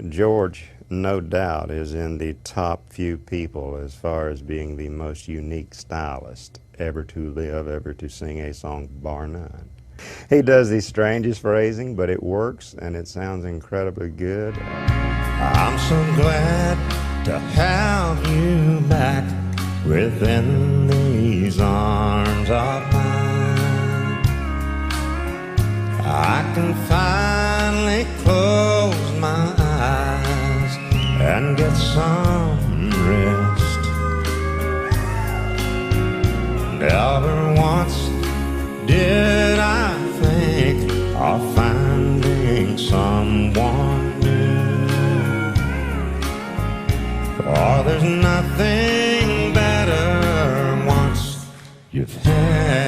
George, no doubt, is in the top few people as far as being the most unique stylist ever to live, ever to sing a song, bar none. He does the strangest phrasing, but it works and it sounds incredibly good. I'm so glad to have you back within these arms of mine. I can finally close my eyes and get some rest. Never once did I think of finding someone new. For there's nothing better once you've had